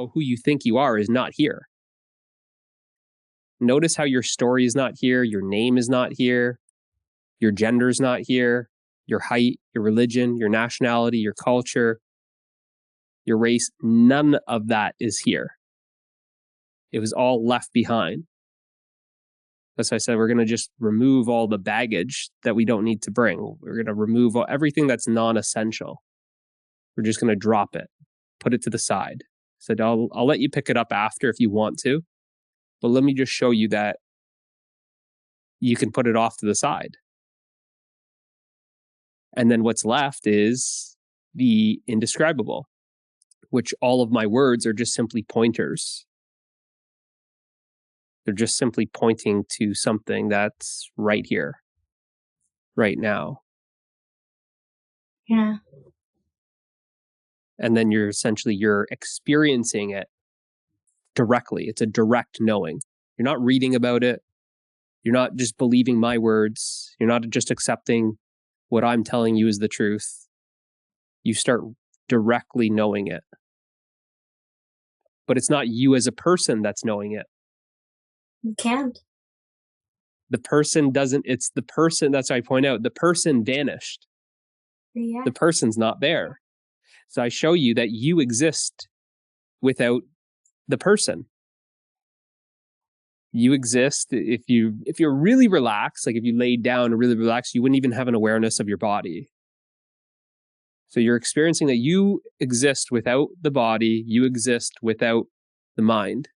how who you think you are is not here. Notice how your story is not here, your name is not here, your gender is not here, your height, your religion, your nationality, your culture, your race, none of that is here. It was all left behind. As I said, we're going to just remove all the baggage that we don't need to bring. We're going to remove everything that's non-essential. We're just going to drop it, put it to the side. So I'll let you pick it up after if you want to, but let me just show you that you can put it off to the side. And then what's left is the indescribable, which all of my words are just simply pointers. They're just simply pointing to something that's right here, right now. Yeah. And then you're experiencing it directly. It's a direct knowing. You're not reading about it. You're not just believing my words. You're not just accepting what I'm telling you is the truth. You start directly knowing it. But it's not you as a person that's knowing it. You can't. The person doesn't, it's the person, that's why I point out, the person vanished. Yeah. The person's not there. So I show you that you exist without the person. You exist if you're really relaxed, like if you laid down and really relaxed, you wouldn't even have an awareness of your body. So you're experiencing that you exist without the body, you exist without the mind.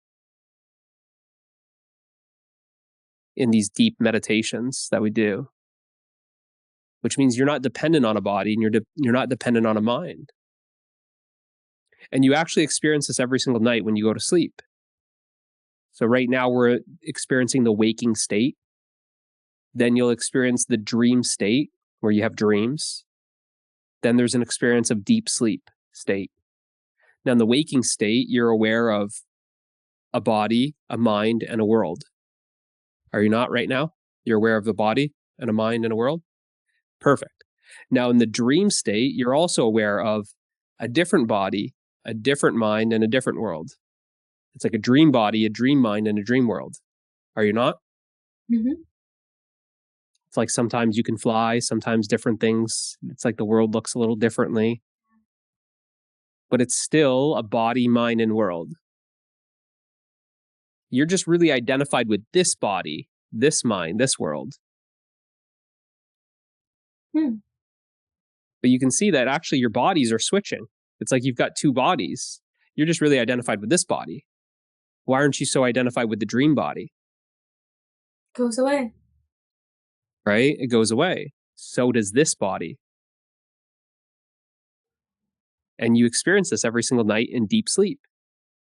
In these deep meditations that we do, which means you're not dependent on a body and you're not dependent on a mind. And you actually experience this every single night when you go to sleep. So right now we're experiencing the waking state. Then you'll experience the dream state where you have dreams. Then there's an experience of deep sleep state. Now in the waking state, you're aware of a body, a mind, and a world. Are you not right now? You're aware of the body and a mind and a world? Perfect. Now in the dream state, you're also aware of a different body, a different mind, and a different world. It's like a dream body, a dream mind, and a dream world. Are you not? Mm-hmm. It's like sometimes you can fly, sometimes different things. It's like the world looks a little differently. But it's still a body, mind, and world. You're just really identified with this body, this mind, this world. But you can see that actually your bodies are switching. It's like you've got two bodies. You're just really identified with this body. Why aren't you so identified with the dream body? Goes away. Right? It goes away. So does this body. And you experience this every single night in deep sleep.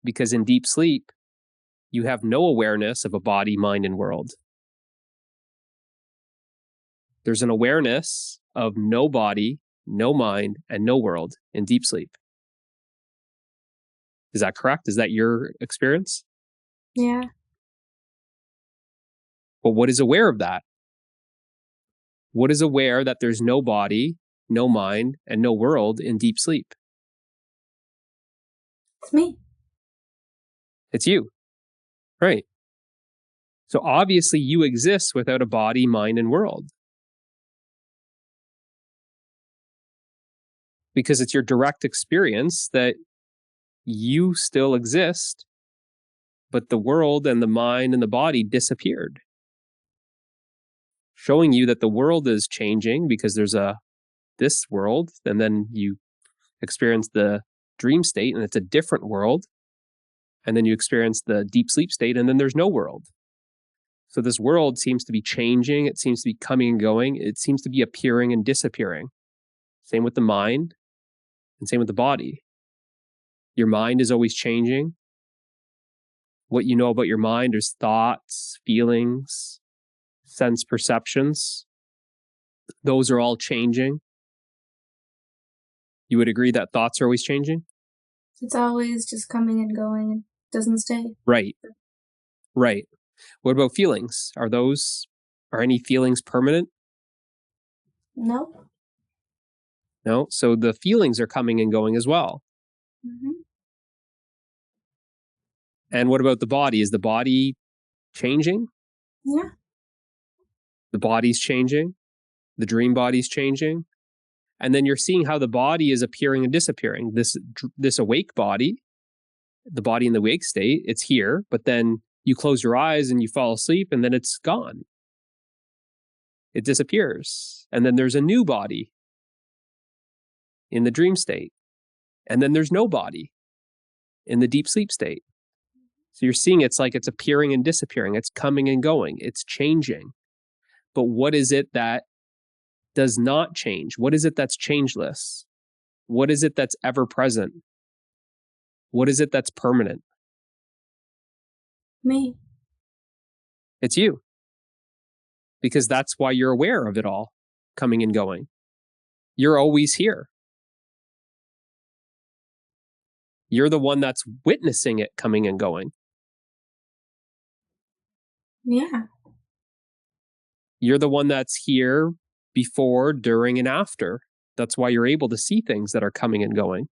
Because in deep sleep, you have no awareness of a body, mind, and world. There's an awareness of no body, no mind, and no world in deep sleep. Is that correct? Is that your experience? Yeah. But what is aware of that? What is aware that there's no body, no mind, and no world in deep sleep? It's me. It's you. Right. So obviously you exist without a body, mind, and world. Because it's your direct experience that you still exist, but the world and the mind and the body disappeared. Showing you that the world is changing because there's this world, and then you experience the dream state and it's a different world. And then you experience the deep sleep state and then there's no world. So this world seems to be changing. It seems to be coming and going. It seems to be appearing and disappearing. Same with the mind and same with the body. Your mind is always changing. What you know about your mind is thoughts, feelings, sense perceptions. Those are all changing. You would agree that thoughts are always changing? It's always just coming and going and doesn't stay. Right. Right. What about feelings? Are any feelings permanent? No. No. So the feelings are coming and going as well. Mm-hmm. And what about the body? Is the body changing? Yeah. The body's changing. The dream body's changing. And then you're seeing how the body is appearing and disappearing. This awake body, the body in the wake state, it's here, but then you close your eyes and you fall asleep and then it's gone. It disappears. And then there's a new body in the dream state. And then there's no body in the deep sleep state. So you're seeing it's like it's appearing and disappearing. It's coming and going. It's changing. But what is it that does not change? What is it that's changeless? What is it that's ever present? What is it that's permanent? Me. It's you. Because that's why you're aware of it all coming and going. You're always here. You're the one that's witnessing it coming and going. Yeah. You're the one that's here before, during, and after. That's why you're able to see things that are coming and going.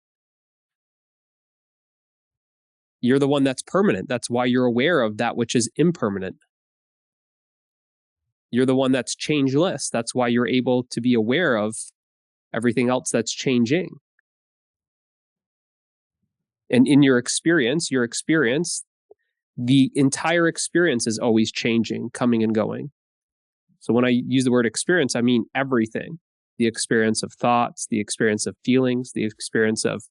You're the one that's permanent. That's why you're aware of that which is impermanent. You're the one that's changeless. That's why you're able to be aware of everything else that's changing. And in your experience, the entire experience is always changing, coming and going. So when I use the word experience, I mean everything. The experience of thoughts, the experience of feelings, the experience of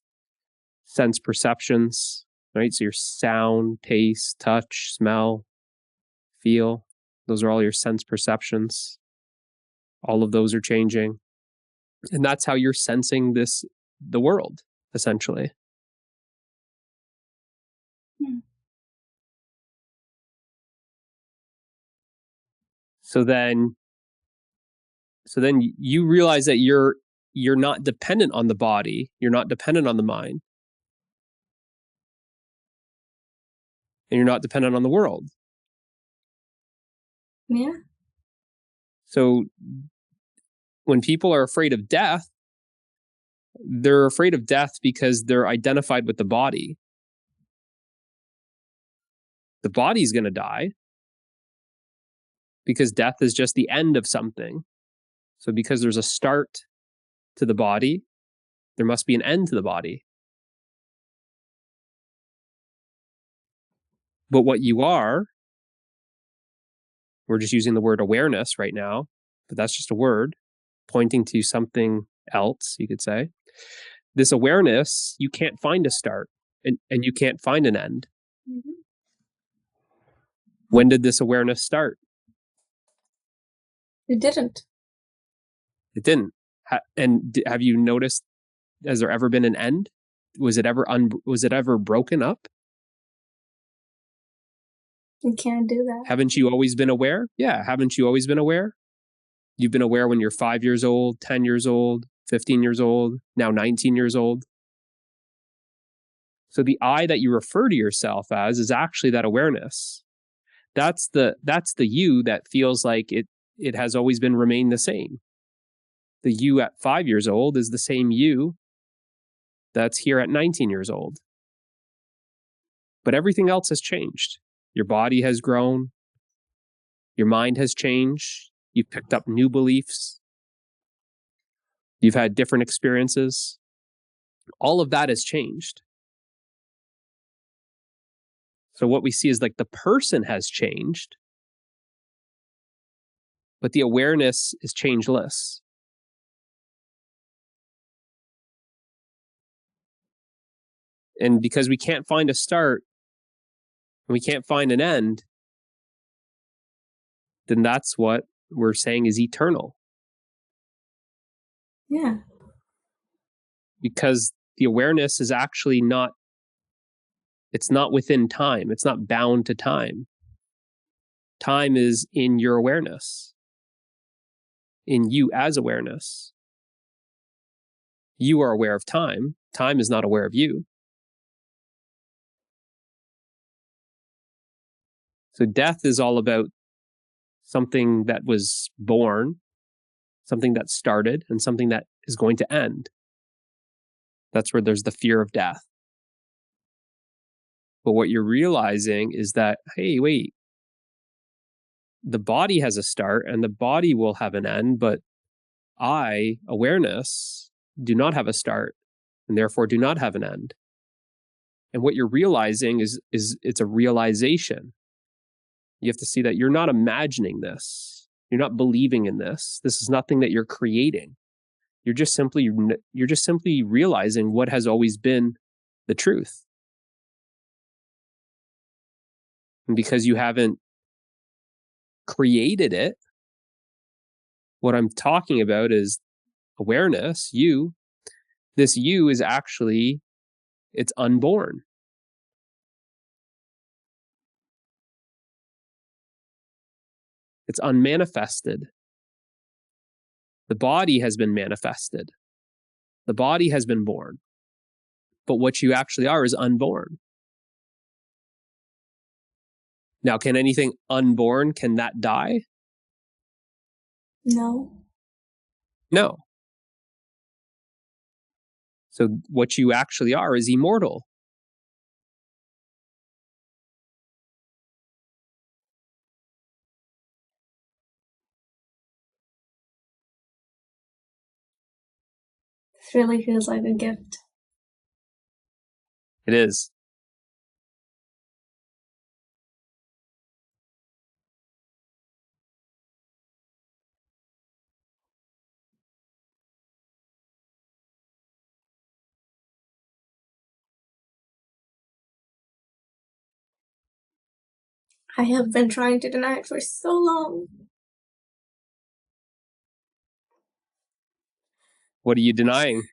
sense perceptions, right? So your sound, taste, touch, smell, feel, those are all your sense perceptions. All of those are changing. And that's how you're sensing the world, essentially. So then you realize that you're not dependent on the body, you're not dependent on the mind, and you're not dependent on the world. Yeah. So when people are afraid of death, they're afraid of death because they're identified with the body. The body's going to die because death is just the end of something. So because there's a start to the body, there must be an end to the body. But what you are, we're just using the word awareness right now, but that's just a word pointing to something else, you could say. This awareness, you can't find a start and you can't find an end. Mm-hmm. When did this awareness start? It didn't. It didn't. And have you noticed, has there ever been an end? Was it ever broken up? You can't do that. Haven't you always been aware? Yeah. Haven't you always been aware? You've been aware when you're 5 years old, 10 years old, 15 years old, now 19 years old. So the I that you refer to yourself as is actually that awareness. That's the you that feels like it has always been remained the same. The you at 5 years old is the same you that's here at 19 years old. But everything else has changed. Your body has grown. Your mind has changed. You've picked up new beliefs. You've had different experiences. All of that has changed. So what we see is like the person has changed, but the awareness is changeless. And because we can't find a start and we can't find an end, then that's what we're saying is eternal. Yeah. Because the awareness is actually not, it's not within time. It's not bound to time. Time is in your awareness, in you as awareness. You are aware of time. Time is not aware of you. So death is all about something that was born, something that started, and something that is going to end. That's where there's the fear of death. But what you're realizing is that, hey, wait, the body has a start and the body will have an end, but I, awareness, do not have a start and therefore do not have an end. And what you're realizing is it's a realization. You have to see that you're not imagining this. You're not believing in this. This is nothing that you're creating. You're just simply realizing what has always been the truth. And because you haven't created it, what I'm talking about is awareness, you. This you is actually, it's unborn. It's unmanifested. The body has been manifested. The body has been born. But what you actually are is unborn. Now, can anything unborn, can that die? No. No. So what you actually are is immortal. This really feels like a gift. It is. I have been trying to deny it for so long. What are you denying?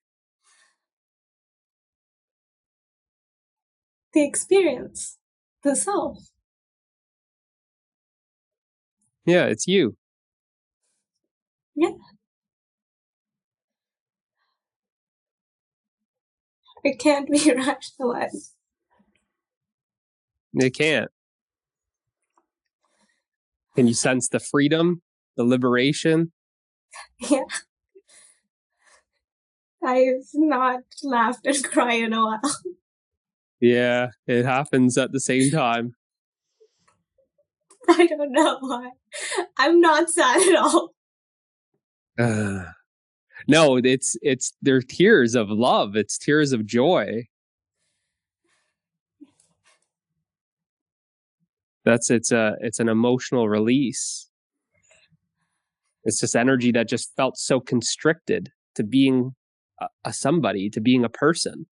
The experience. The self. Yeah, it's you. Yeah. It can't be rationalized. It can't. Can you sense the freedom, the liberation? Yeah. I've not laughed and cried in a while. Yeah, it happens at the same time. I don't know why. I'm not sad at all. No, they're tears of love. It's tears of joy. It's an emotional release. It's just energy that just felt so constricted to being a somebody, to being a person,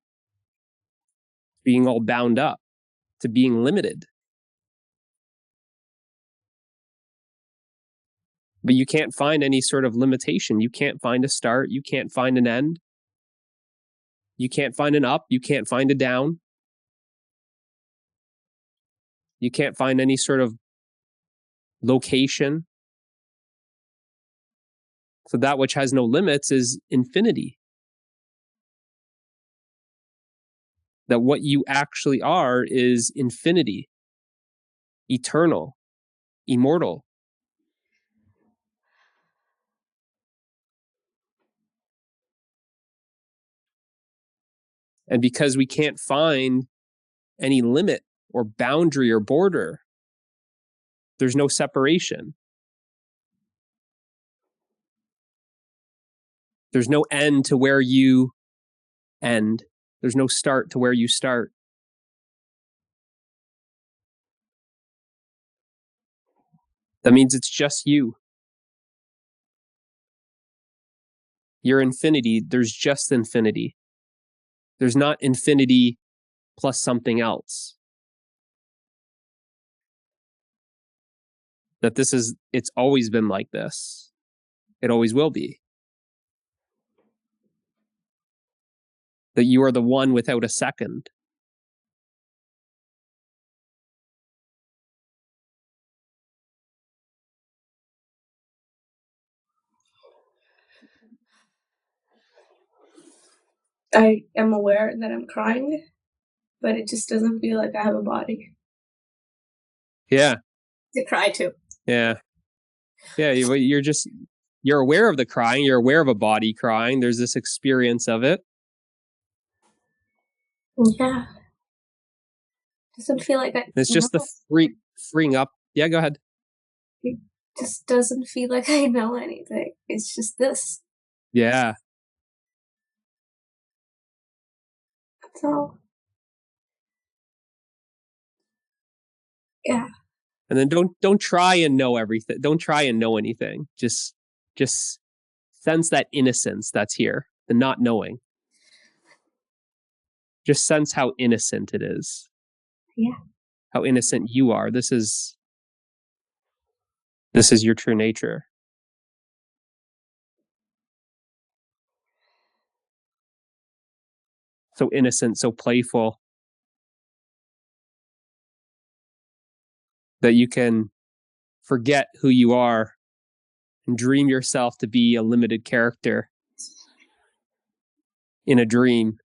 being all bound up, to being limited. But you can't find any sort of limitation. You can't find a start. You can't find an end. You can't find an up. You can't find a down. You can't find any sort of location. So that which has no limits is infinity. That what you actually are is infinity, eternal, immortal. And because we can't find any limit or boundary or border, there's no separation. There's no end to where you end. There's no start to where you start. That means it's just you. You're infinity. There's just infinity. There's not infinity plus something else. That it's always been like this. It always will be. That you are the one without a second. I am aware that I'm crying, but it just doesn't feel like I have a body. Yeah. To cry to. Yeah. Yeah. You're aware of the crying. You're aware of a body crying. There's this experience of it. Yeah. Doesn't feel like I It's know. just the freeing up. Yeah, go ahead. It just doesn't feel like I know anything. It's just this. Yeah. That's all. Yeah. And then don't try and know everything. Don't try and know anything. Just sense that innocence that's here, the not knowing. Just sense how innocent it is. Yeah. How innocent you are. This is your true nature. So innocent, so playful, that you can forget who you are and dream yourself to be a limited character in a dream.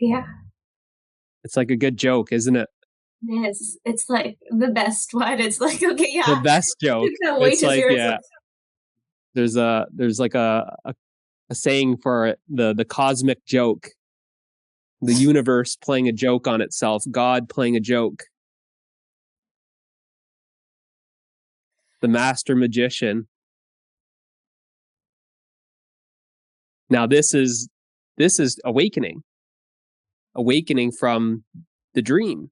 Yeah. It's like a good joke, isn't it? Yeah, it's like the best one. It's like, okay, The yeah. best joke. Can't wait It's to like, hear yeah, there's like a saying for it, the cosmic joke, the universe playing a joke on itself, God playing a joke, the master magician. Now this is awakening from the dream.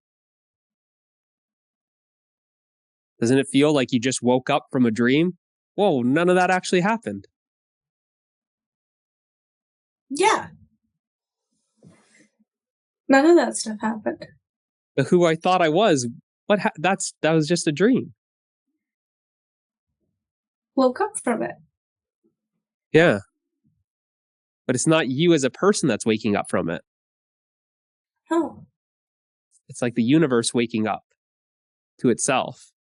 Doesn't it feel like you just woke up from a dream? Whoa, none of that actually happened. Yeah. None of that stuff happened. The who I thought I was, that was just a dream. Woke up from it. Yeah. But it's not you as a person that's waking up from it. Oh. It's like the universe waking up to itself.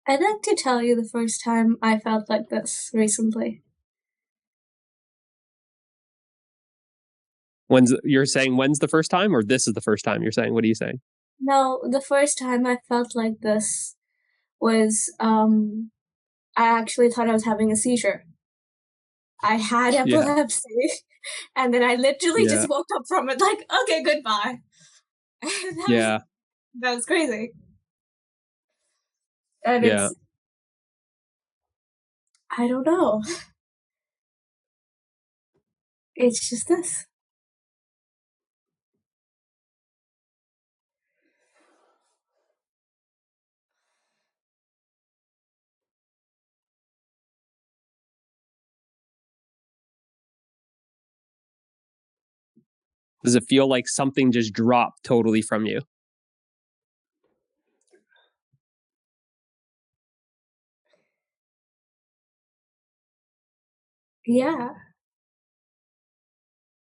I'd like to tell you the first time I felt like this recently. You're saying when's the first time, or this is the first time you're saying? What are you saying? No, the first time I felt like this was I actually thought I was having a seizure. I had Yeah. epilepsy, and then I literally Yeah. just woke up from it like, okay, goodbye. Yeah. That was crazy. And Yeah. I don't know. It's just this. Does it feel like something just dropped totally from you? Yeah.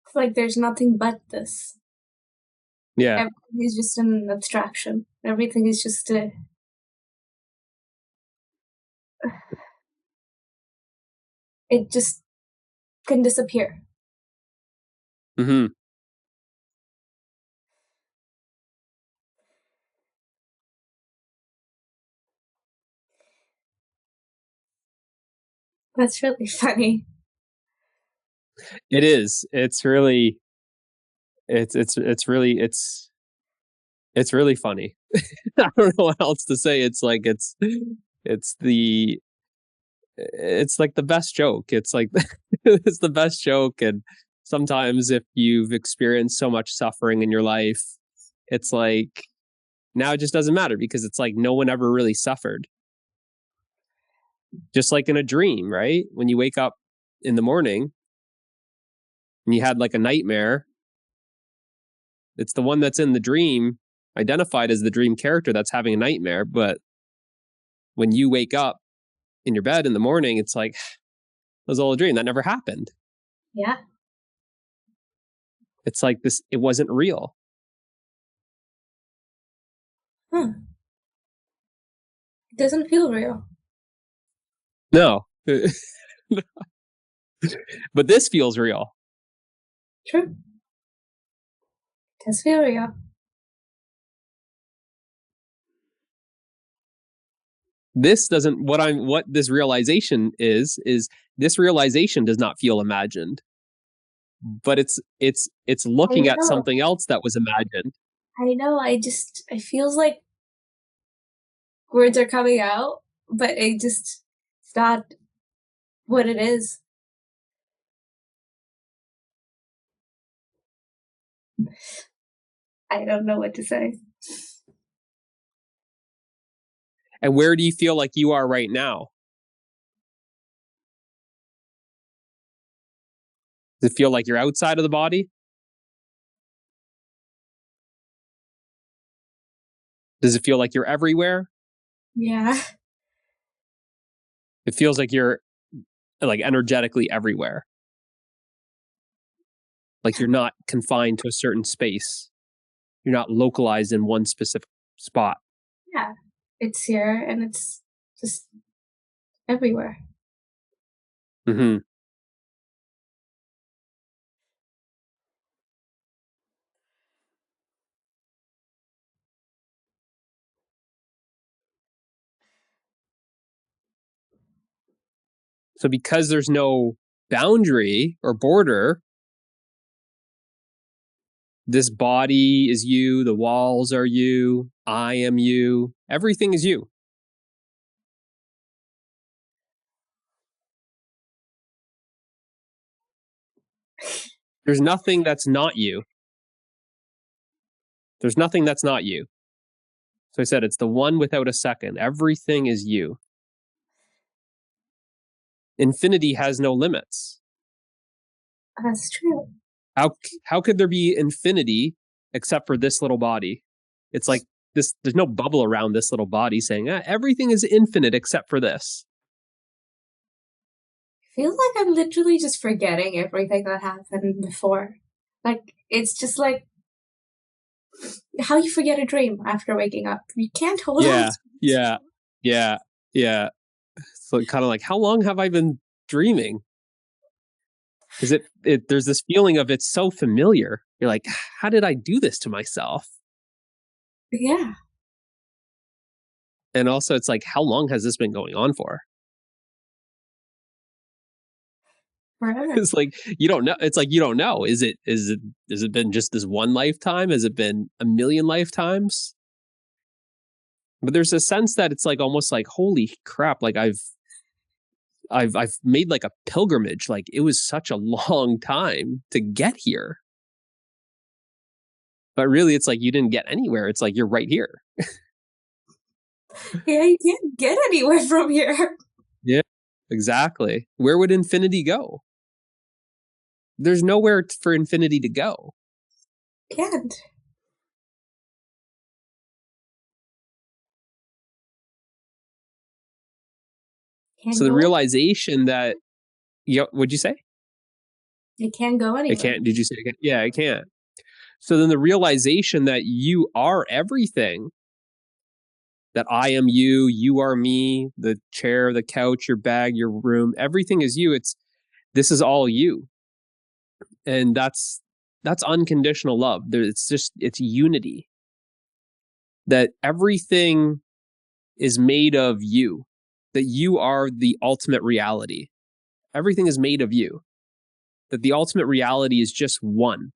It's like there's nothing but this. Yeah. Everything is just an abstraction. Everything is just a. It just can disappear. Mm-hmm. That's really funny. It is. It's really. It's really funny. I don't know what else to say. It's like it's like the best joke. It's like it's the best joke. And sometimes if you've experienced so much suffering in your life, it's like now it just doesn't matter, because it's like no one ever really suffered. Just like in a dream, right? When you wake up in the morning and you had like a nightmare, it's the one that's in the dream identified as the dream character that's having a nightmare. But when you wake up in your bed in the morning, it's like, it was all a dream. That never happened. Yeah. It's like this, it wasn't real. Huh. It doesn't feel real. No. But this feels real. True. It does feel real. This doesn't, what this realization is This realization does not feel imagined, but it's looking at something else that was imagined. I know. It feels like words are coming out, but it's not what it is. I don't know what to say. And where do you feel like you are right now? Does it feel like you're outside of the body? Does it feel like you're everywhere? Yeah. It feels like you're like energetically everywhere. Like you're not confined to a certain space. You're not localized in one specific spot. Yeah. It's here and it's just everywhere. Mm-hmm. So because there's no boundary or border, this body is you, the walls are you, I am you, everything is you. There's nothing that's not you. There's nothing that's not you. So I said it's the one without a second. Everything is you. Infinity has no limits. That's true. How could there be infinity except for this little body? It's like this. There's no bubble around this little body saying everything is infinite except for this. I feel like I'm literally just forgetting everything that happened before. Like it's just like how you forget a dream after waking up. You can't hold on. Yeah. So kind of like, how long have I been dreaming? Is it there's this feeling of it's so familiar. You're like, how did I do this to myself? Yeah. And also it's like, how long has this been going on for? Forever. It's like you don't know. It's like you don't know. Has it been just this one lifetime? Has it been a million lifetimes? But there's a sense that it's like almost like, holy crap, like I've made like a pilgrimage. Like it was such a long time to get here. But really it's like you didn't get anywhere. It's like you're right here. Yeah, you can't get anywhere from here. Yeah, exactly. Where would infinity go? There's nowhere for infinity to go. Can't. Can't So the go. realization that, what'd you say? It can't go anywhere. It can't. Did you say it can't? Yeah, it can't. So then the realization that you are everything, that I am you, you are me, the chair, the couch, your bag, your room, everything is you. This is all you. And that's unconditional love. It's unity. That everything is made of you. That you are the ultimate reality. Everything is made of you. That the ultimate reality is just one.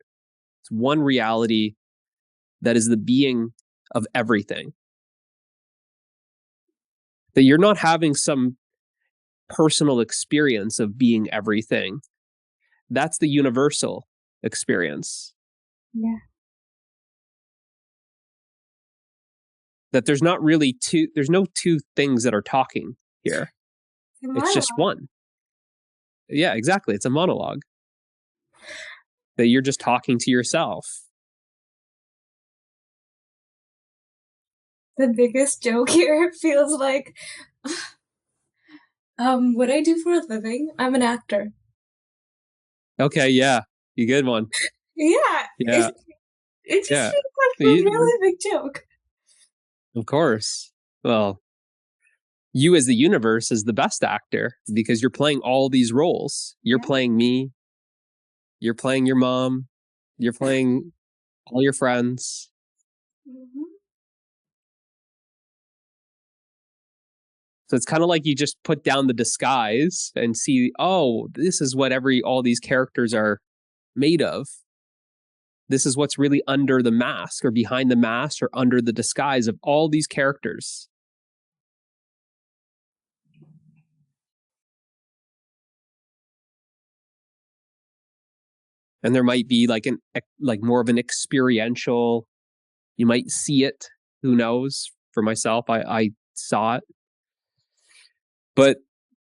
It's one reality that is the being of everything. That you're not having some personal experience of being everything. That's the universal experience. Yeah. That there's not really there's no two things that are talking here. It's just one. Yeah, exactly. It's a monologue. That you're just talking to yourself. The biggest joke here feels like what I do for a living, I'm an actor. Okay, yeah. You good one. Yeah. Yeah. It just Yeah. feels like a really big joke. Of course. Well, you as the universe is the best actor because you're playing all these roles. You're playing me. You're playing your mom. You're playing all your friends. Mm-hmm. So it's kind of like you just put down the disguise and see, oh, this is what all these characters are made of. This is what's really under the mask or behind the mask or under the disguise of all these characters. And there might be like more of an experiential, you might see it. Who knows? For myself, I saw it. But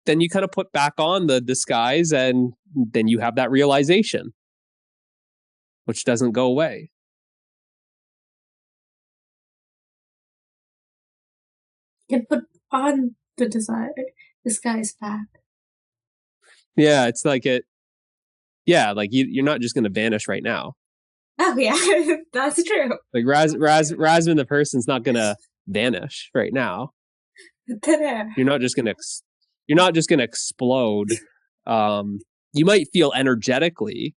then you kind of put back on the disguise and then you have that realization, which doesn't go away. You can put on the disguise back. Yeah, it's like like you're not just going to vanish right now. Oh yeah, that's true. Like Razman the person's not going to vanish right now. You're not just going to explode. You might feel energetically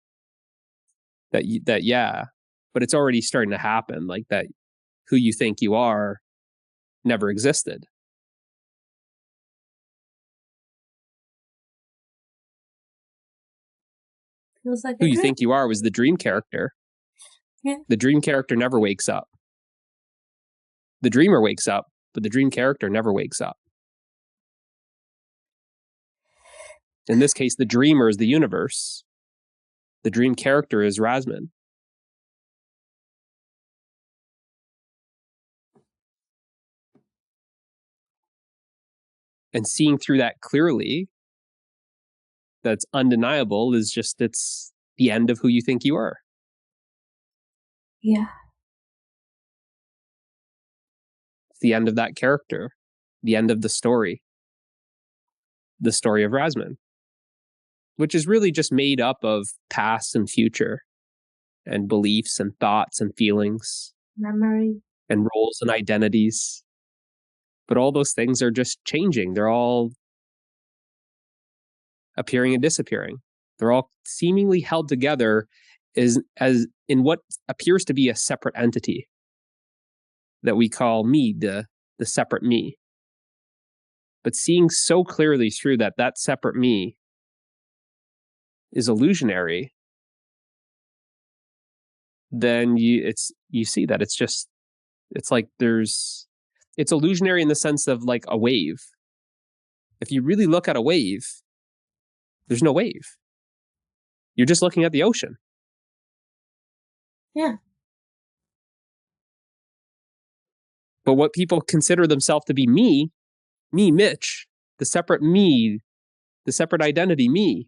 that yeah, but it's already starting to happen. Like that, who you think you are never existed. Feels like who you think you are was the dream character. Yeah. The dream character never wakes up. The dreamer wakes up, but the dream character never wakes up. In this case, the dreamer is the universe. The dream character is Razman. And seeing through that clearly, that's undeniable, is just, it's the end of who you think you are. Yeah. It's the end of that character, the end of the story of Razman, which is really just made up of past and future and beliefs and thoughts and feelings, memory and roles and identities. But all those things are just changing. They're all appearing and disappearing. They're all seemingly held together as in what appears to be a separate entity that we call me, the separate me. But seeing so clearly through that separate me is illusionary, then you see that it's like it's illusionary in the sense of like a wave. If you really look at a wave, there's no wave. You're just looking at the ocean. Yeah. But what people consider themselves to be me, Mitch, the separate me, the separate identity, me,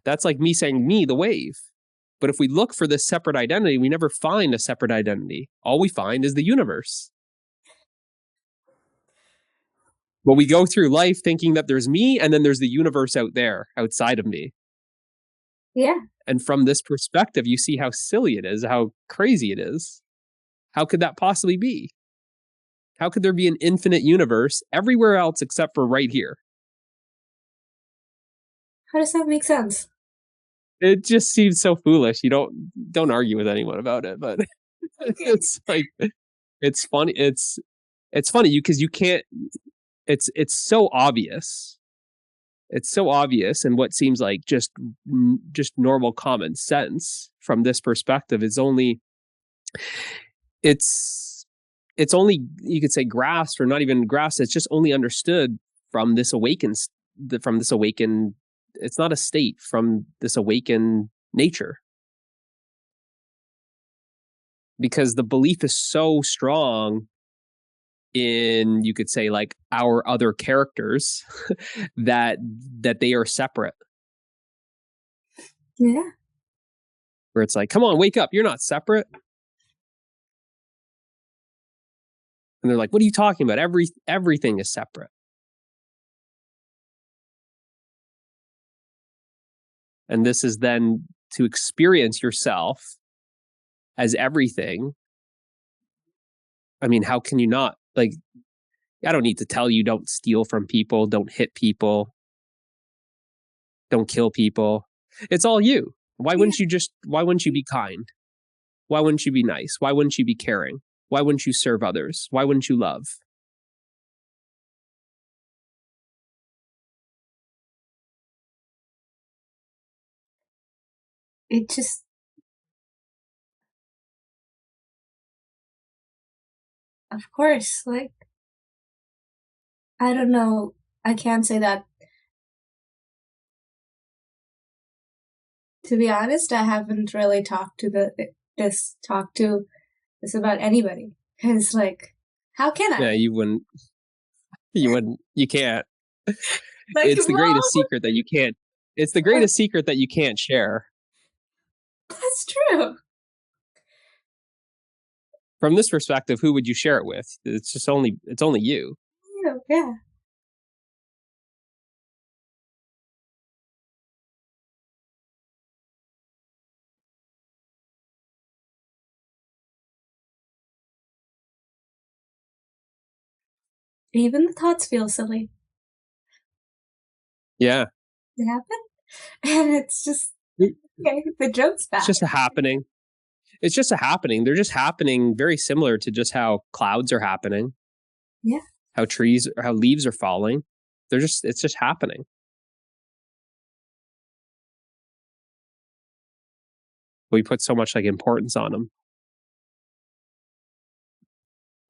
that's like me saying me, the wave. But if we look for this separate identity, we never find a separate identity. All we find is the universe. But we go through life thinking that there's me and then there's the universe out there, outside of me. Yeah. And from this perspective, you see how silly it is, how crazy it is. How could that possibly be? How could there be an infinite universe everywhere else except for right here? How does that make sense? It just seems so foolish. You don't argue with anyone about it, but it's like, it's funny. It's funny because you can't, it's so obvious. It's so obvious, and what seems like just normal common sense from this perspective is only, it's only, you could say, grasped, or not even grasped. It's just only understood from this awakened. It's not a state, from this awakened nature, because the belief is so strong in, you could say, like our other characters that they are separate. Yeah. Where it's like, come on, wake up, you're not separate. And they're like, what are you talking about? Everything is separate. And this is then to experience yourself as everything. I mean, how can you not? Like, I don't need to tell you, don't steal from people, don't hit people, don't kill people. It's all you. Why wouldn't you be kind? Why wouldn't you be nice? Why wouldn't you be caring? Why wouldn't you serve others? Why wouldn't you love? it just, of course, like, I don't know. I can't say that. To be honest, I haven't really talked to this about anybody. Cause like, how can Yeah, I? you wouldn't. You can't. Like, It's the greatest well, secret that you can't. It's the greatest secret that you can't share. that's true. From this perspective, who would you share it with? It's only you. Yeah. Even the thoughts feel silly. Yeah. They happen. And it's just, okay, the joke's back. It's just a happening. It's just a happening. They're just happening very similar to just how clouds are happening. Yeah. How leaves are falling. It's just happening. We put so much like importance on them.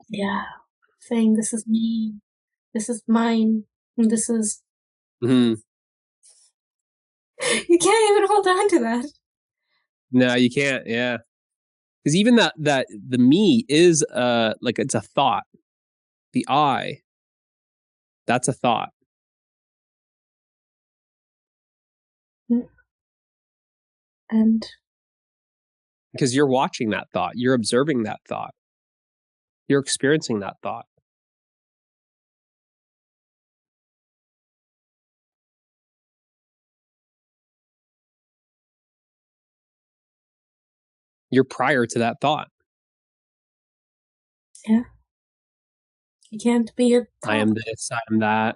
Yeah. Saying this is me, this is mine, this is. Mm-hmm. You can't even hold on to that. No, you can't. Yeah. Because even that the me is like it's a thought. The I, that's a thought. And Because you're watching that thought, you're observing that thought, you're experiencing that thought. You're prior to that thought. yeah, you can't be a thought. I am this, I am that.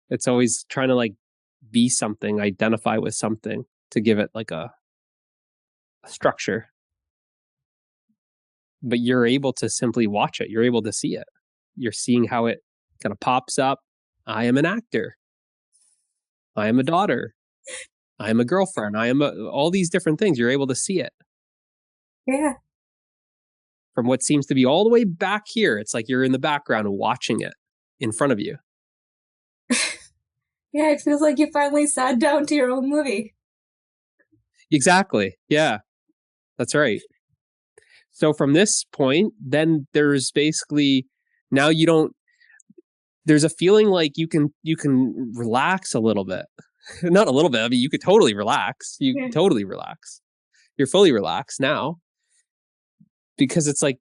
It's always trying to like be something, identify with something to give it like a structure. But you're able to simply watch it. You're able to see it. You're seeing how it kind of pops up. I am an actor. I am a daughter. I am a girlfriend. All these different things. You're able to see it. Yeah. From what seems to be all the way back here. It's like you're in the background watching it in front of you. Yeah, it feels like you finally sat down to your own movie. Exactly. Yeah, that's right. So from this point, then there's basically now you don't. There's a feeling like you can relax a little bit, not a little bit. I mean, you could totally relax. Totally relax. You're fully relaxed now because it's like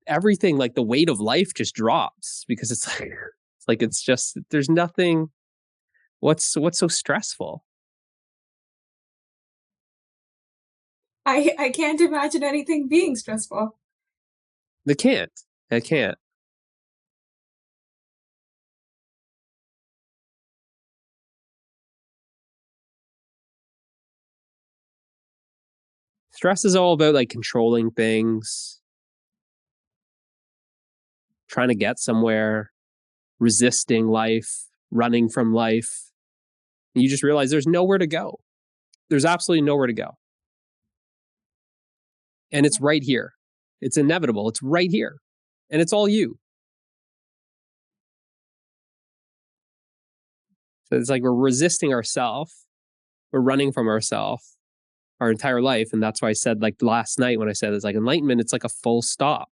everything, like the weight of life, just drops because it's just there's nothing. What's so stressful? I can't imagine anything being stressful. I can't. Stress is all about like controlling things, trying to get somewhere, resisting life, running from life. And you just realize there's nowhere to go. There's absolutely nowhere to go. And it's right here. It's inevitable. It's right here. And it's all you. So it's like we're resisting ourselves. We're running from ourselves our entire life. And that's why I said, like last night when I said it's like enlightenment, it's like a full stop.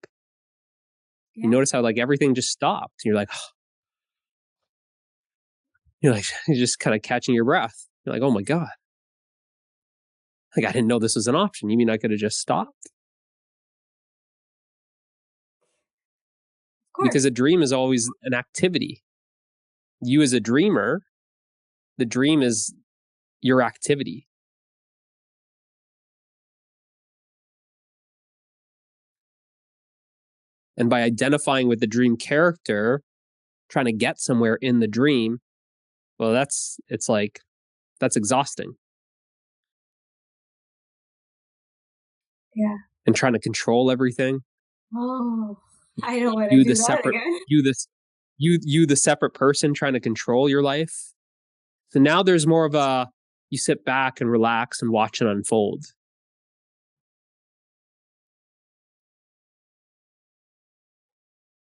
Yeah. You notice how like everything just stopped. You're like, you're just kind of catching your breath. You're like, oh my God. Like I didn't know this was an option. You mean I could have just stopped? Because a dream is always an activity. You as a dreamer, the dream is your activity. And by identifying with the dream character, trying to get somewhere in the dream, well, that's exhausting. Yeah. And trying to control everything. Oh, I don't want to do that again. You the separate person trying to control your life. So now there's more of a You sit back and relax and watch it unfold.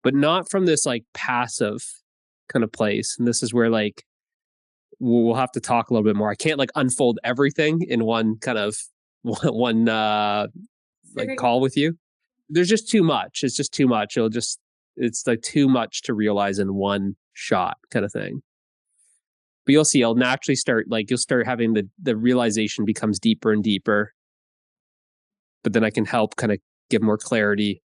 But not from this like passive kind of place. And this is where like we'll have to talk a little bit more. I can't like unfold everything in one kind of one like call with you. There's just too much. It's just too much. It's like too much to realize in one shot kind of thing. But you'll see, I'll naturally start like you'll start having the realization becomes deeper and deeper. But then I can help kind of give more clarity.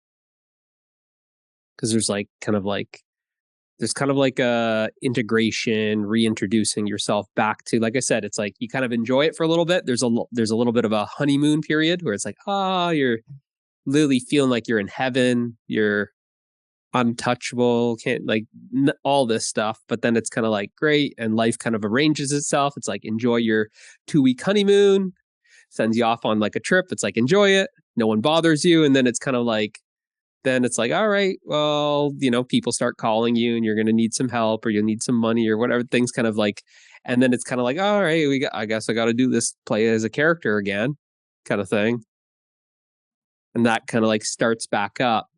Because there's kind of like a integration, reintroducing yourself back to, like I said, it's like you kind of enjoy it for a little bit. There's a little bit of a honeymoon period where it's like, you're literally feeling like you're in heaven, you're untouchable, can't like all this stuff. But then it's kind of like great, and life kind of arranges itself. It's like enjoy your 2-week honeymoon, sends you off on like a trip. It's like enjoy it, no one bothers you, and then it's kind of like. Then it's like, all right, well, people start calling you and you're going to need some help or you'll need some money or whatever. Things kind of like, and then it's kind of like, all right, I guess I got to do this, play as a character again kind of thing. And that kind of like starts back up,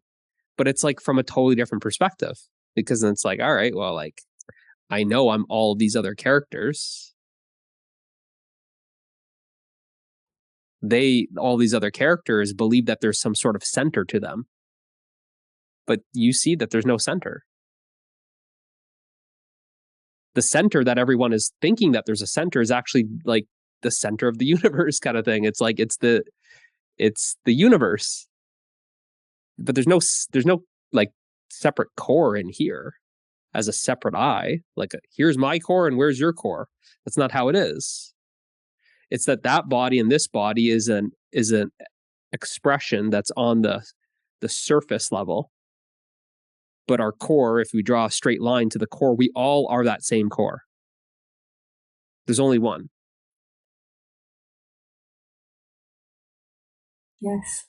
but it's like from a totally different perspective, because then it's like, all right, well, like I know I'm all these other characters. All these other characters believe that there's some sort of center to them. But you see that there's no center. The center that everyone is thinking that there's a center is actually like the center of the universe kind of thing. It's like it's the universe. But there's no like separate core in here as a separate I. Like here's my core and where's your core? That's not how it is. It's that body and this body is an expression that's on the surface level. But our core, if we draw a straight line to the core, we all are that same core. There's only one. Yes.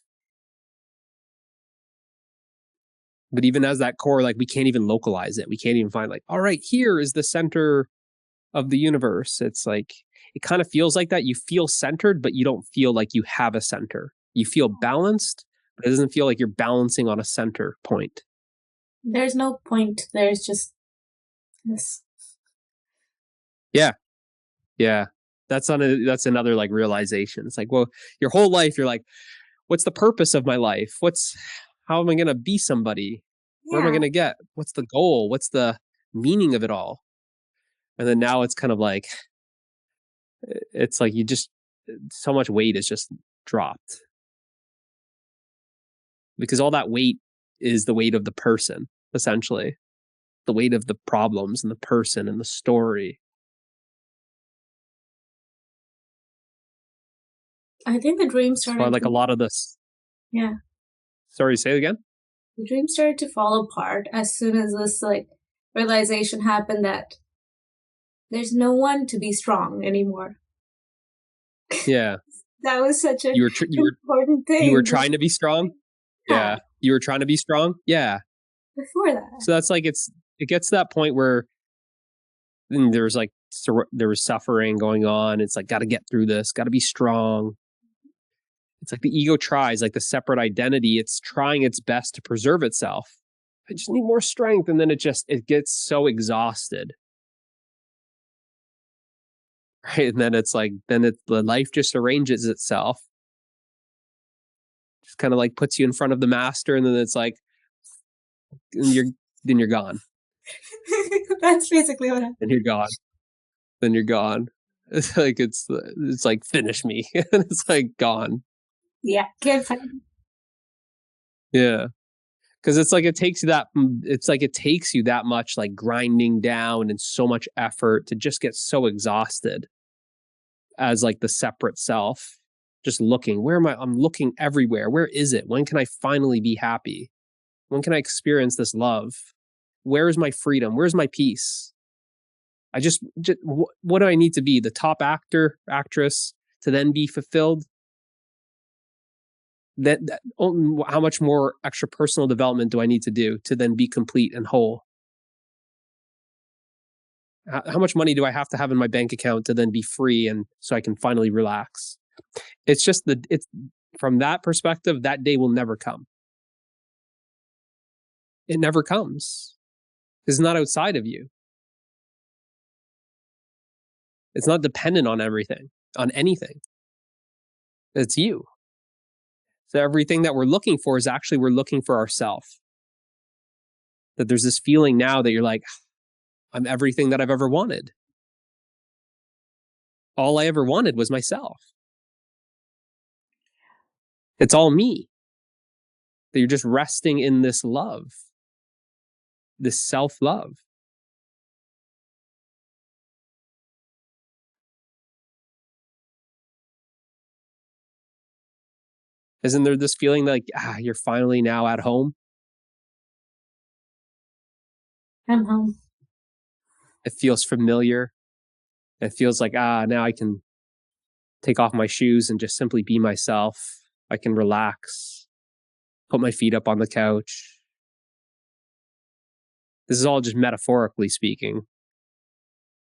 But even as that core, like we can't even localize it. We can't even find like, all right, here is the center of the universe. It's like, it kind of feels like that. You feel centered, but you don't feel like you have a center. You feel balanced, but it doesn't feel like you're balancing on a center point. There's no point. There's just this. Yeah. Yeah. That's another like realization. It's like, well, your whole life, you're like, what's the purpose of my life? How am I going to be somebody? Where am I going to get? What's the goal? What's the meaning of it all? And then now it's kind of like, it's like so much weight is just dropped. Because all that weight is the weight of the person, essentially. The weight of the problems and the person and the story. I think the dream started. So like a lot of this. Yeah. Sorry, say it again? The dream started to fall apart as soon as this like realization happened that there's no one to be strong anymore. Yeah. That was such an important thing. You were trying to be strong? Yeah. You were trying to be strong? Yeah. Before that. So that's like, it gets to that point where there was suffering going on. It's like, got to get through this, got to be strong. It's like the ego tries, like the separate identity, it's trying its best to preserve itself. I just need more strength. And then it gets so exhausted. Right. And then it's like, the life just arranges itself. Just kind of like puts you in front of the master. And then it's like, and you're gone. That's basically what happened. And you're gone. Then you're gone. It's like finish me. And it's like gone. Yeah, can't find me. Yeah. Because it's like it takes you that much like grinding down and so much effort to just get so exhausted as like the separate self. Just looking, where am I? I'm looking everywhere. Where is it? When can I finally be happy? When can I experience this love? Where is my freedom? Where's my peace? What do I need to be? The top actor, actress to then be fulfilled? How much more extra personal development do I need to do to then be complete and whole? How much money do I have to have in my bank account to then be free and so I can finally relax? It's just it's from that perspective, that day will never come. It never comes. It's not outside of you. It's not dependent on everything, on anything. It's you. So everything that we're looking for is actually we're looking for ourselves. That there's this feeling now that you're like, I'm everything that I've ever wanted. All I ever wanted was myself. It's all me. That you're just resting in this love, this self-love. Isn't there this feeling like, you're finally now at home? I'm home. It feels familiar. It feels like, now I can take off my shoes and just simply be myself. I can relax, put my feet up on the couch. This is all just metaphorically speaking.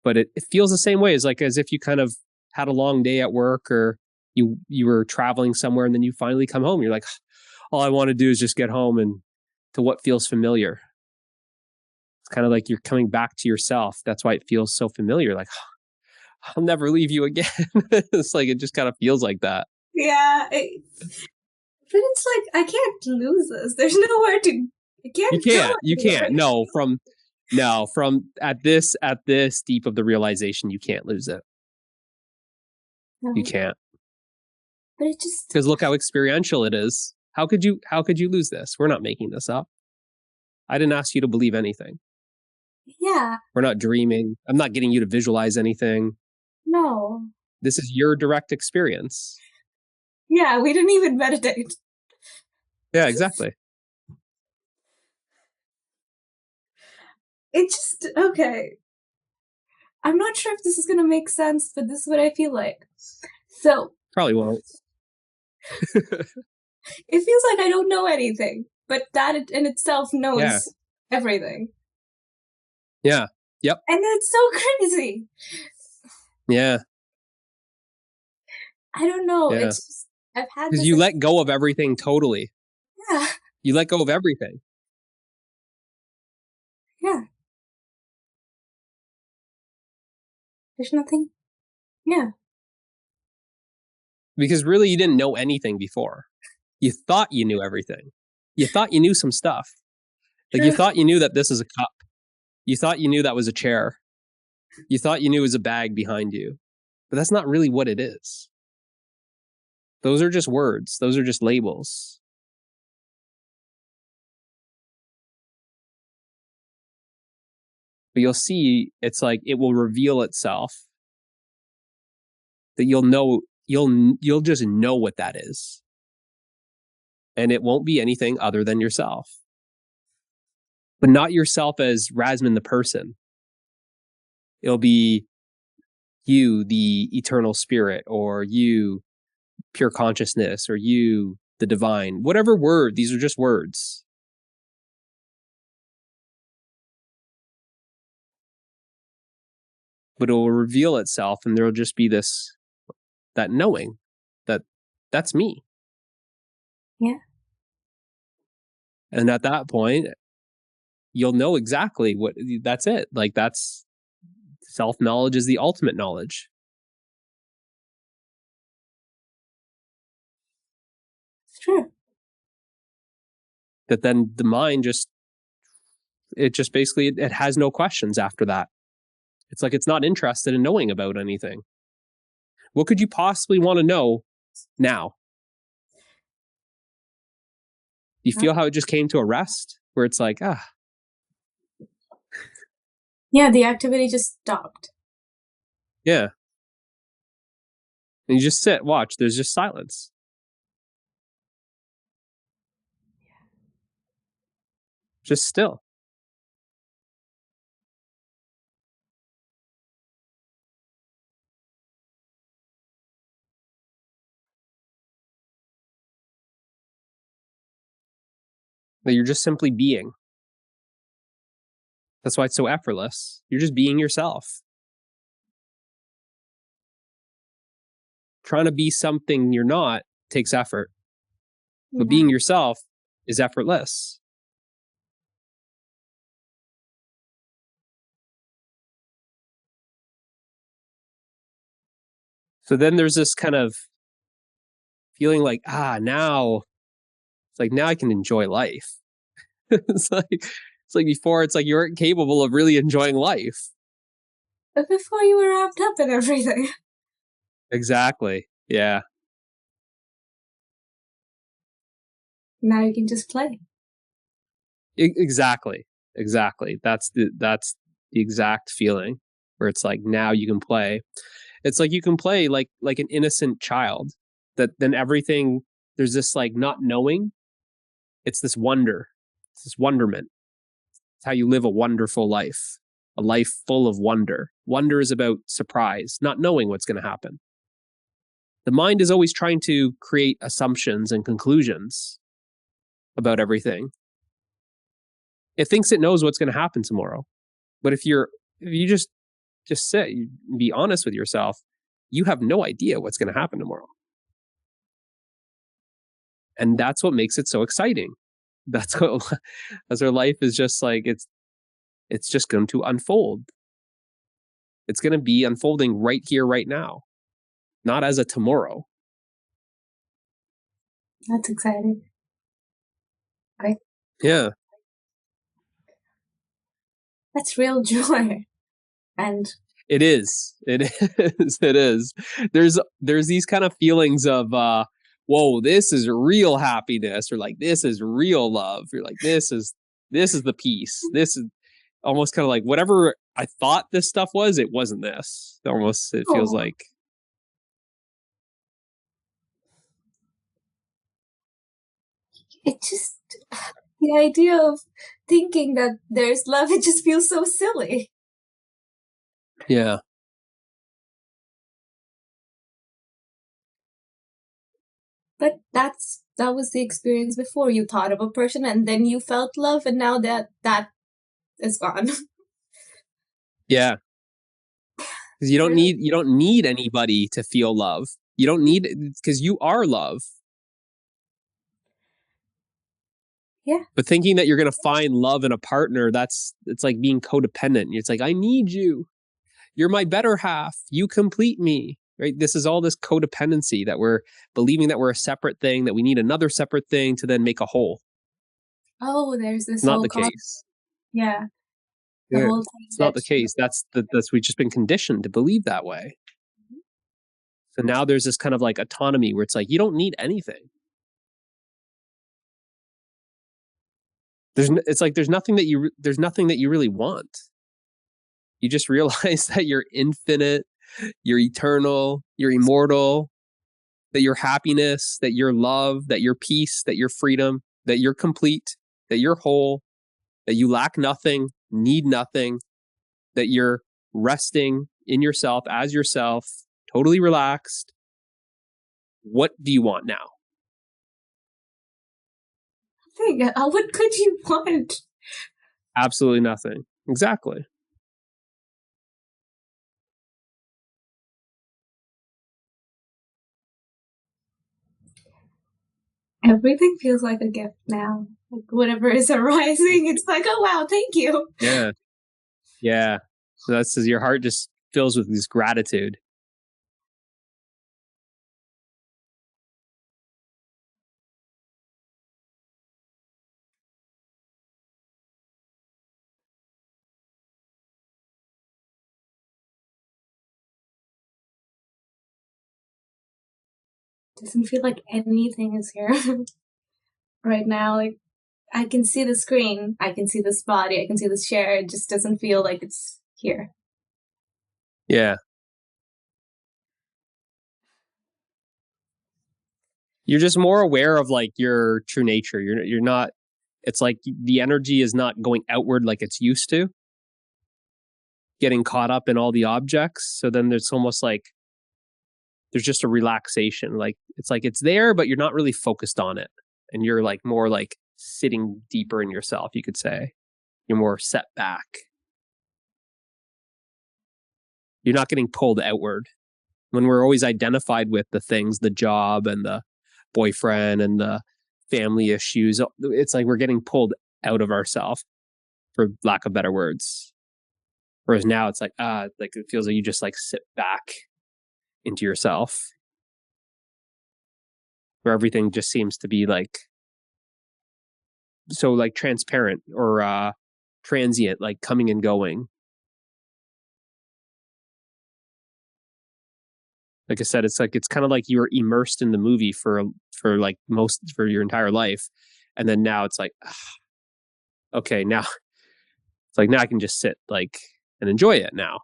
But it feels the same way, as if you kind of had a long day at work, or you were traveling somewhere and then you finally come home. You're like, all I want to do is just get home and to what feels familiar. It's kind of like you're coming back to yourself. That's why it feels so familiar. Like, I'll never leave you again. It's like, it just kind of feels like that. Yeah. But it's like, I can't lose this. There's nowhere to, I can't You can't. No, from at this deep of the realization, you can't lose it. No. You can't. But it just, because look how experiential it is. How could you lose this? We're not making this up. I didn't ask you to believe anything. yeah. We're not dreaming. I'm not getting you to visualize anything. No. This is your direct experience. Yeah, we didn't even meditate. Yeah, exactly. It just, okay. I'm not sure if this is going to make sense, but this is what I feel like. So. Probably won't. It feels like I don't know anything, but that in itself knows everything. Yeah. Yep. And it's so crazy. Yeah. I don't know. Yeah. It's just, I've had because you let go of everything totally. Yeah. You let go of everything. Yeah. There's nothing. Yeah. Because really, you didn't know anything before. You thought you knew everything. You thought you knew some stuff. Like, you thought you knew that this is a cup. You thought you knew that was a chair. You thought you knew it was a bag behind you. But that's not really what it is. Those are just words. Those are just labels. But you'll see, it's like it will reveal itself. That you'll just know what that is. And it won't be anything other than yourself. But not yourself as Rasman the person. It'll be you, the eternal spirit, or you, pure consciousness, or you, the divine. Whatever word, these are just words. But it will reveal itself, and there'll just be that knowing that that's me. Yeah. And at that point, you'll know exactly that's it. Like, that's self-knowledge is the ultimate knowledge. It's true. That then the mind basically, it has no questions after that. It's like it's not interested in knowing about anything. What could you possibly want to know now? You feel how it just came to a rest, where it's like, Yeah, the activity just stopped. Yeah. And you just sit, watch, there's just silence. Just still. That you're just simply being. That's why it's so effortless. You're just being yourself. Trying to be something you're not takes effort, but being yourself is effortless. So then there's this kind of feeling like, now I can enjoy life. it's like before, it's like you weren't capable of really enjoying life. But before you were wrapped up in everything. Exactly. Yeah. Now you can just play. Exactly. That's the exact feeling where it's like, now you can play. It's like you can play like an innocent child, that then everything, there's this like not knowing. It's this wonder. It's this wonderment. It's how you live a wonderful life, a life full of wonder. Wonder is about surprise, not knowing what's going to happen. The mind is always trying to create assumptions and conclusions about everything. It thinks it knows what's going to happen tomorrow. But if you just sit, you be honest with yourself, you have no idea what's going to happen tomorrow. And that's what makes it so exciting. That's what, as our life is just like, it's just going to unfold. It's going to be unfolding right here, right now, not as a tomorrow. That's exciting. Right? Yeah. That's real joy. And it is. There's these kind of feelings of, whoa, this is real happiness, or like, this is real love. You're like, this is the peace. This is almost kind of like whatever I thought this stuff was, it wasn't this. Almost, it feels like. It just, the idea of thinking that there's love, it just feels so silly. Yeah. But that was the experience before. You thought of a person and then you felt love, and now that is gone. Yeah. Because you don't need anybody to feel love. You don't need, because you are love. Yeah. But thinking that you're going to find love in a partner, it's like being codependent. It's like, I need you. You're my better half. You complete me. Right? This is all this codependency that we're believing that we're a separate thing, that we need another separate thing to then make a whole. Oh, there's this Not whole the case. Yeah. The whole thing. It's not the case. That's we've just been conditioned to believe that way. Mm-hmm. So now there's this kind of like autonomy where it's like, you don't need anything. There's nothing that you really want. You just realize that you're infinite, you're eternal, you're immortal, that you're happiness, that you're love, that you're peace, that you're freedom, that you're complete, that you're whole, that you lack nothing, need nothing, that you're resting in yourself as yourself, totally relaxed. What do you want now? What could you want? Absolutely nothing. Exactly. Everything feels like a gift now. Like whatever is arising, it's like, oh wow, thank you. Yeah. Yeah. So that's your heart just fills with this gratitude. Doesn't feel like anything is here right now. Like I can see the screen, I can see this body, I can see this chair. It just doesn't feel like it's here. Yeah. You're just more aware of like your true nature. You're not, it's like the energy is not going outward like it's used to, getting caught up in all the objects. So then there's almost like, there's just a relaxation. Like it's there, but you're not really focused on it. And you're like more like sitting deeper in yourself, you could say. You're more set back. You're not getting pulled outward. When we're always identified with the things, the job and the boyfriend and the family issues, it's like we're getting pulled out of ourselves, for lack of better words. Whereas now it's like it feels like you just like sit back into yourself, where everything just seems to be like so like transparent or transient, like coming and going. Like I said, it's kind of like you were immersed in the movie for your entire life, and then now it's like, okay, now it's like now I can just sit like and enjoy it now.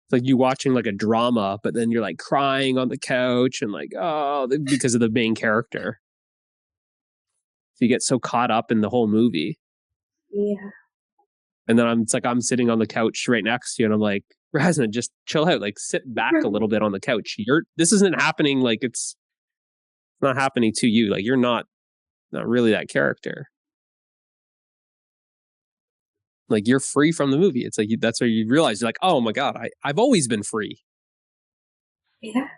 It's like you watching like a drama, but then you're like crying on the couch and like, oh, because of the main character. So you get so caught up in the whole movie. Yeah. And then I'm sitting on the couch right next to you, and I'm like, Razna, just chill out, like sit back a little bit on the couch. This isn't happening, like it's not happening to you. Like you're not really that character. Like you're free from the movie. It's like that's where you realize you're like, oh my God, I've always been free. Yeah.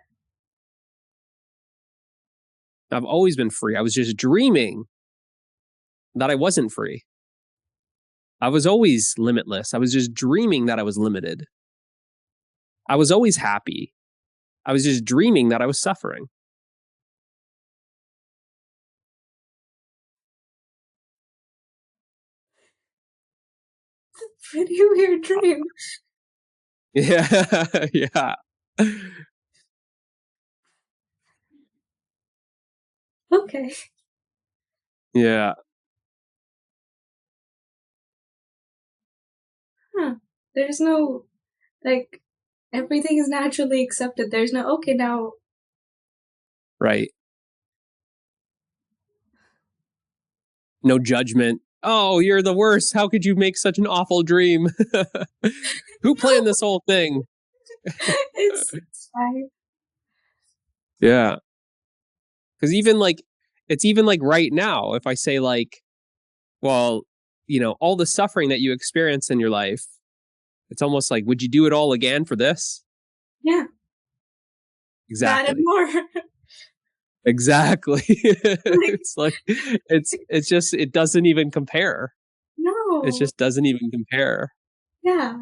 I've always been free. I was just dreaming that I wasn't free. I was always limitless. I was just dreaming that I was limited. I was always happy. I was just dreaming that I was suffering. Pretty weird dream. Yeah. Yeah. Okay. Yeah. Huh. There's no, like, everything is naturally accepted. There's no, okay, now. Right. No judgment. Oh, you're the worst. How could you make such an awful dream? Who planned this whole thing? It's fine. Yeah. Because it's even like right now, if I say like, well, all the suffering that you experience in your life, it's almost like, would you do it all again for this? Yeah. Not Exactly. anymore. Exactly. It's like, it's just, it doesn't even compare. No. It just doesn't even compare. Yeah.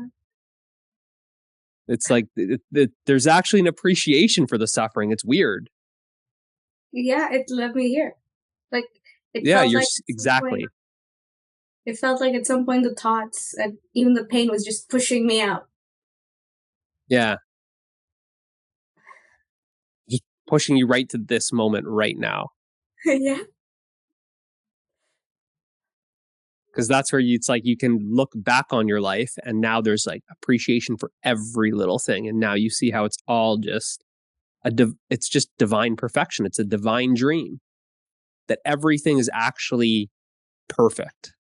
It's like, there's actually an appreciation for the suffering. It's weird. Yeah, it led me here. Like, it Yeah, felt like exactly. It felt like at some point the thoughts and even the pain was just pushing me out. Yeah. Just pushing you right to this moment right now. Yeah. Because that's where it's like you can look back on your life, and now there's like appreciation for every little thing, and now you see how it's all just it's just divine perfection. It's a divine dream that everything is actually perfect,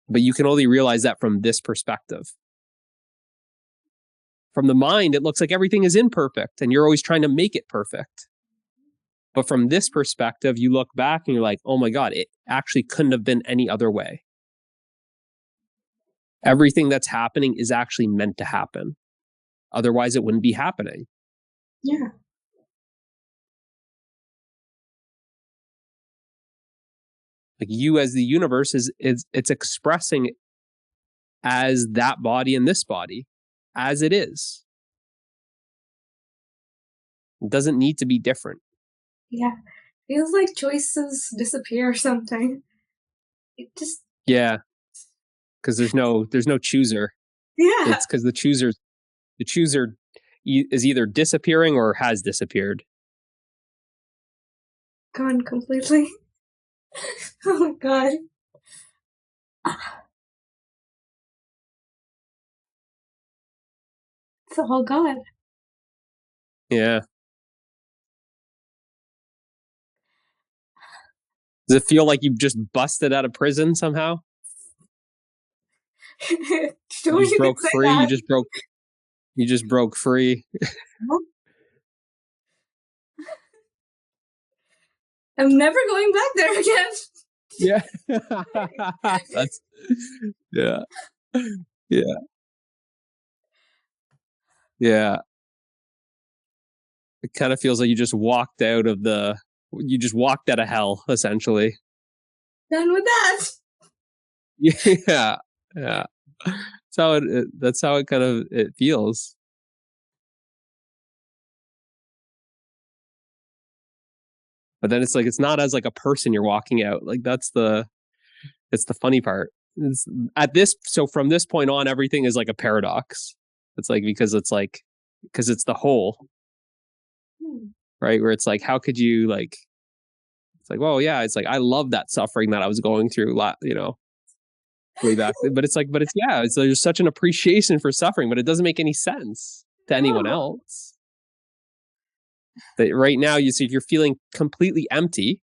but you can only realize that from this perspective. From the mind, it looks like everything is imperfect and you're always trying to make it perfect. But from this perspective, you look back and you're like, oh my God, it actually couldn't have been any other way. Everything that's happening is actually meant to happen. Otherwise, it wouldn't be happening. Yeah. Like you as the universe it's expressing as that body and this body as it is. It doesn't need to be different. Yeah. Feels like choices disappear or something. It just. Yeah. Because there's no chooser. Yeah. It's because the chooser is either disappearing or has disappeared. Gone completely. Oh my God. It's all gone. Yeah. Does it feel like you've just busted out of prison somehow? Don't You just broke say free. that. You just broke free. I'm never going back there again. Yeah. That's, yeah. Yeah. Yeah. It kind of feels like you just walked out of hell, essentially. Done with that. Yeah. Yeah. That's how it kind of it feels. But then it's like, it's not as like a person you're walking out. Like it's the funny part. So from this point on, everything is like a paradox. It's like, because it's the whole, right? Where it's like, how could you like, it's like, well, yeah, it's like, I love that suffering that I was going through, way back then. There's such an appreciation for suffering, but it doesn't make any sense to anyone else. That right now, you see, if you're feeling completely empty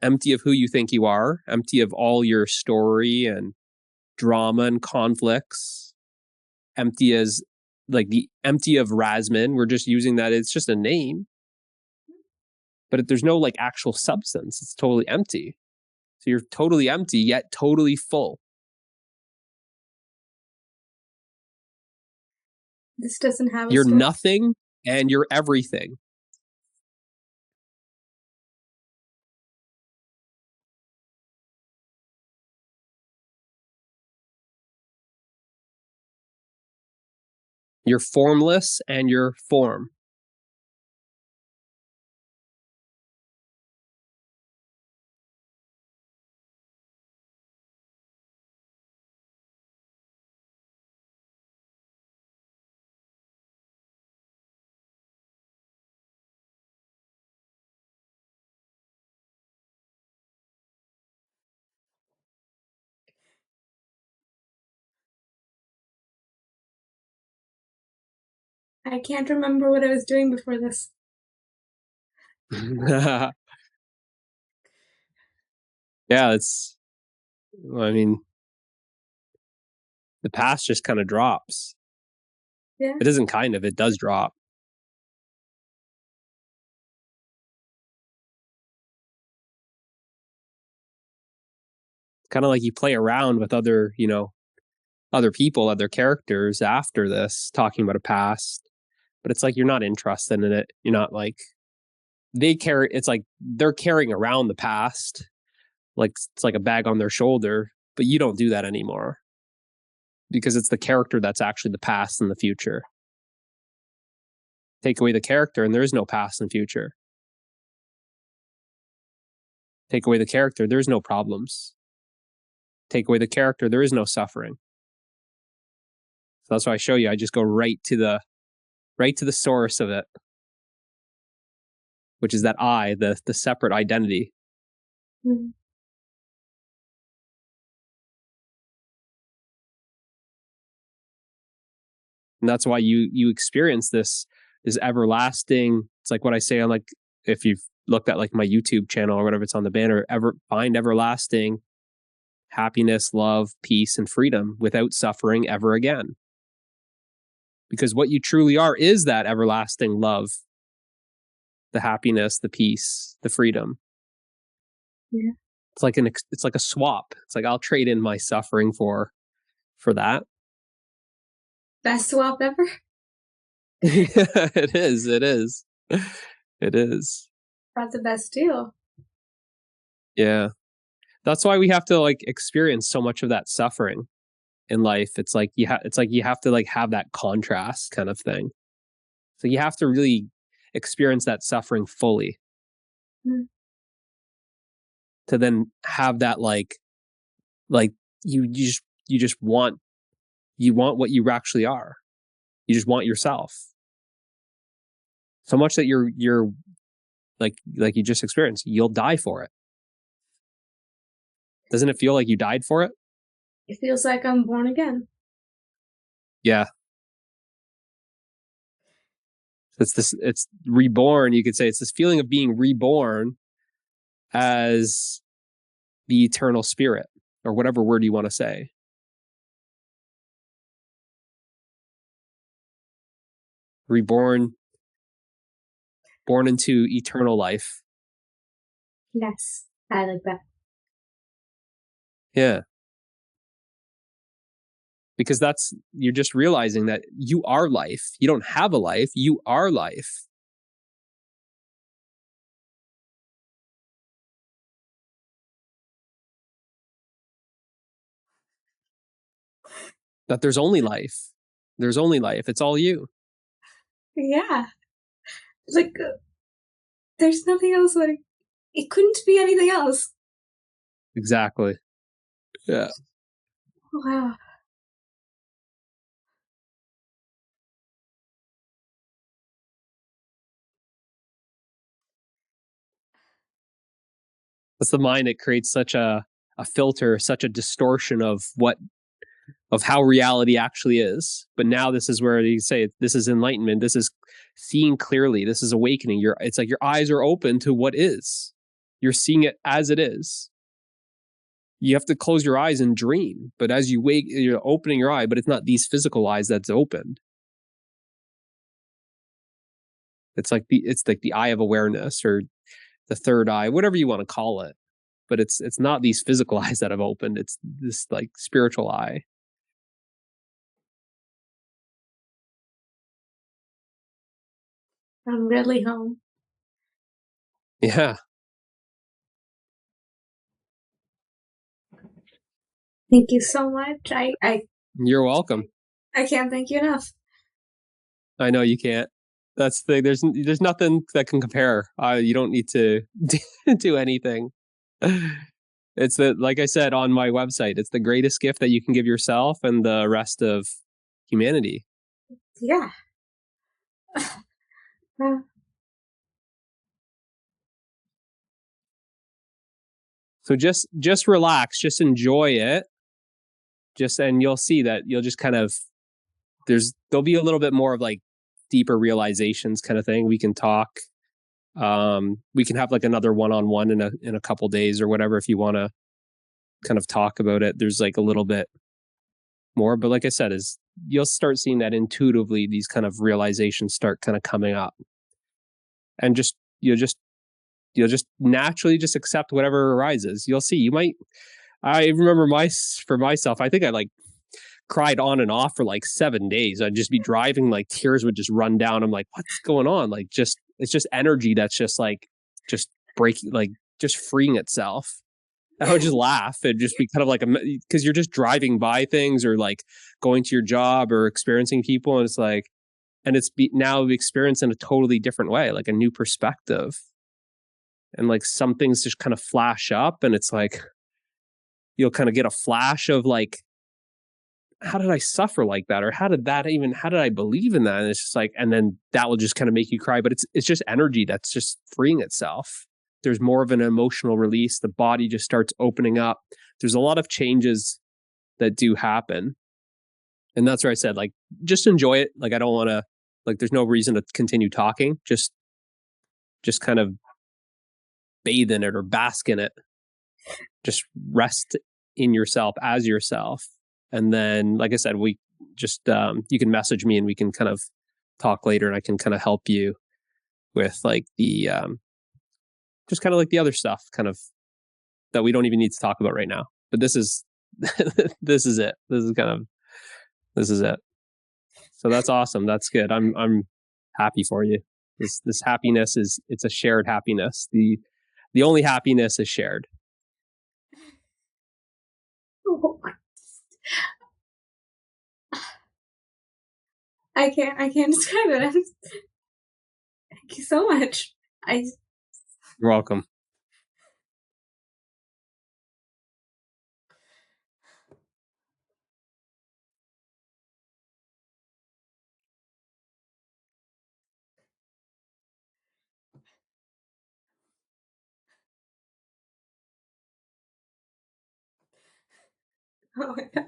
of who you think you are, empty of all your story and drama and conflicts, empty as like the empty of Rasman. We're just using that. It's just a name, but there's no like actual substance. It's totally empty. So you're totally empty, yet totally full. This doesn't have a You're story. nothing and you're everything. You're formless and you're form. I can't remember what I was doing before this. Yeah, I mean, the past just kind of drops. Yeah. It isn't kind of, it does drop. Kind of like you play around with other people, other characters after this, talking about a past, but it's like you're not interested in it. You're not like it's like they're carrying around the past, like it's like a bag on their shoulder, but you don't do that anymore because it's the character that's actually the past and the future. Take away the character, and there is no past and future. Take away the character, there's no problems. Take away the character, there is no suffering. So that's why I show you. I just go right to the source of it, which is that the separate identity. Mm-hmm. And that's why you experience this everlasting. It's like what I say on, like, if you've looked at like my YouTube channel or whatever, it's on the banner, find everlasting happiness, love, peace, and freedom without suffering ever again. Because what you truly are is that everlasting love, the happiness, the peace, the freedom. Yeah. It's like a swap. It's like, I'll trade in my suffering for that. Best swap ever. It is. That's the best deal. Yeah. That's why we have to like experience so much of that suffering in life. It's like you have to like have that contrast kind of thing. So you have to really experience that suffering fully to then have that like you just want what you actually are. You just want yourself so much that you're like you just experienced. You'll die for it. Doesn't it feel like you died for it? It feels like I'm born again. Yeah. It's reborn. You could say it's this feeling of being reborn as the eternal spirit, or whatever word you want to say. Reborn, born into eternal life. Yes, I like that. Yeah. Because you're just realizing that you are life. You don't have a life, you are life. That there's only life. There's only life. It's all you. Yeah. Like, there's nothing else. Like, it couldn't be anything else. Exactly. Yeah. Wow. That's the mind. It creates such a filter, such a distortion of how reality actually is. But now this is where you say this is enlightenment. This is seeing clearly. This is awakening. It's like your eyes are open to what is. You're seeing it as it is. You have to close your eyes and dream. But as you wake, you're opening your eye, but it's not these physical eyes that's opened. It's like the eye of awareness or the third eye, whatever you want to call it. But it's not these physical eyes that have opened. It's this like spiritual eye. I'm really home. Yeah. Thank you so much. You're welcome. I can't thank you enough. I know you can't. That's the thing. There's nothing that can compare. You don't need to do anything. It's like I said on my website. It's the greatest gift that you can give yourself and the rest of humanity. Yeah. So just relax, just enjoy it. And you'll see that you'll just kind of there'll be a little bit more of like deeper realizations kind of thing. We can talk. We can have like another one-on-one in a couple days or whatever if you want to kind of talk about it. There's like a little bit more, but like I said, is you'll start seeing that intuitively these kind of realizations start kind of coming up, and you'll just naturally just accept whatever arises. You'll see. You might. I remember for myself. I think I like cried on and off for like 7 days. I'd just be driving, like tears would just run down. I'm like, what's going on? Like, it's just energy that's just breaking, like just freeing itself. I would just laugh. It'd just be kind of like because you're just driving by things or like going to your job or experiencing people, and it's like, and now experienced in a totally different way, like a new perspective, and like some things just kind of flash up, and it's like you'll kind of get a flash of like, how did I suffer like that? Or how did I believe in that? And it's just like, and then that will just kind of make you cry. But it's just energy that's just freeing itself. There's more of an emotional release. The body just starts opening up. There's a lot of changes that do happen. And that's where I said, like, just enjoy it. Like, I don't want to, like, there's no reason to continue talking. Just kind of bathe in it or bask in it. Just rest in yourself as yourself. And then, like I said, we just, you can message me and we can kind of talk later and I can kind of help you with like just kind of like the other stuff kind of that we don't even need to talk about right now. But this is, this is it. This is it. So that's awesome. That's good. I'm happy for you. This happiness it's a shared happiness. The only happiness is shared. Oh, I can't describe it. Thank you so much. You're welcome. Oh my god.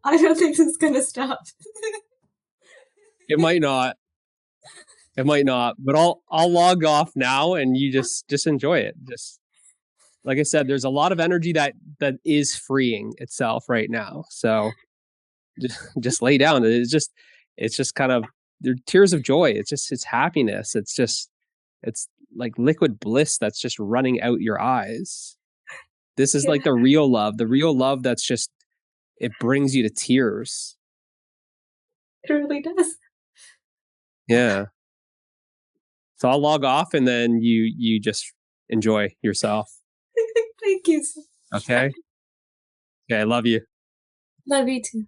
I don't think this is gonna stop. It might not. It might not, but I'll log off now, and you just enjoy it. Just like I said, there's a lot of energy that is freeing itself right now. So just lay down. It's just kind of, they're tears of joy. It's happiness. It's like liquid bliss that's just running out your eyes. This is like the real love that's just, it brings you to tears. It really does. Yeah. So I'll log off, and then you just enjoy yourself. Thank you so much. Okay. Okay. I love you. Love you too.